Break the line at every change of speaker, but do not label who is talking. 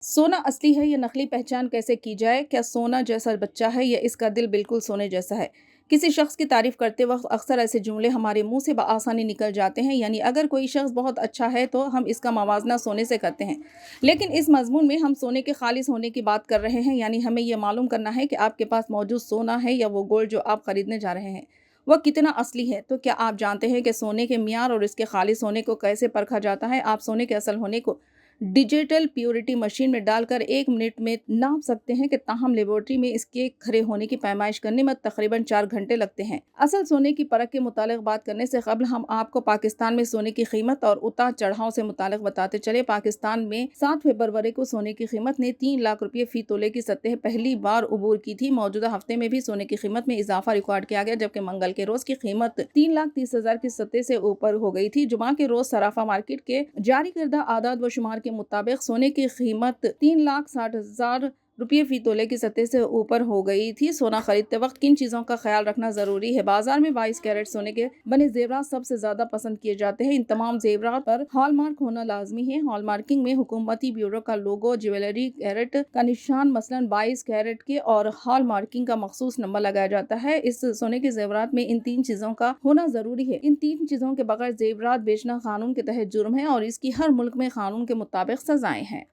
सोना असली है या नकली पहचान कैसे की जाए? क्या सोना जैसा बच्चा है या इसका दिल बिल्कुल सोने जैसा है? किसी शख्स की तारीफ करते वक्त अक्सर ऐसे जुमले हमारे मुंह से बआसानी निकल जाते हैं, यानी अगर कोई शख्स बहुत अच्छा है तो हम इसका मवाजना सोने से करते हैं। लेकिन इस मजमून में हम सोने के खालिस होने की बात कर रहे हैं, यानी हमें यह मालूम करना है कि आपके पास मौजूद सोना है या वो गोल्ड जो आप खरीदने जा रहे हैं वह कितना असली है। तो क्या आप जानते हैं कि सोने के मियार और इसके खालिस होने को कैसे परखा जाता है? आप सोने के असल होने को डिजिटल प्योरिटी मशीन में डालकर 1 मिनट में नाप सकते हैं कि ताहम लेबोरेटरी में इसके खरे होने की पैमाइश करने में तकरीबन 4 घंटे लगते हैं। असल सोने की परख के मुतालिक बात करने से कबल हम आपको पाकिस्तान में सोने की कीमत और उतार चढ़ाव से मुतालिक बताते चले। पाकिस्तान में 7 फरवरी को सोने की कीमत ने 3 लाख रुपये फी तोले की सतह पहली बार उबूर की थी। मौजूदा हफ्ते में भी सोने की कीमत में इजाफा रिकॉर्ड किया गया, जबकि मंगल के रोज की कीमत 3,30,000 की सतह से ऊपर हो गई थी। जुमा के रोज सराफा मार्केट के जारी करदा आदाद व शुमार के मुताबिक सोने की कीमत 3,60,000 रुपये फी तोले की सतह से ऊपर हो गई थी। सोना खरीदते वक्त किन चीजों का ख्याल रखना जरूरी है? बाजार में 22 कैरेट सोने के बने जेवरात सबसे ज्यादा पसंद किए जाते हैं। इन तमाम जेवरात पर हॉलमार्क होना लाजमी है। हॉलमार्किंग में हुकूमती ब्यूरो का लोगो, ज्वेलरी कैरेट का निशान, मसलन 22 कैरेट के और हॉलमार्किंग का मखसूस नंबर लगाया जाता है। इस सोने के जेवरात में इन 3 चीजों का होना जरूरी है। इन 3 चीजों के बगैर जेवरात बेचना कानून के तहत जुर्म है और इसकी हर मुल्क में कानून के मुताबिक सजाएं हैं।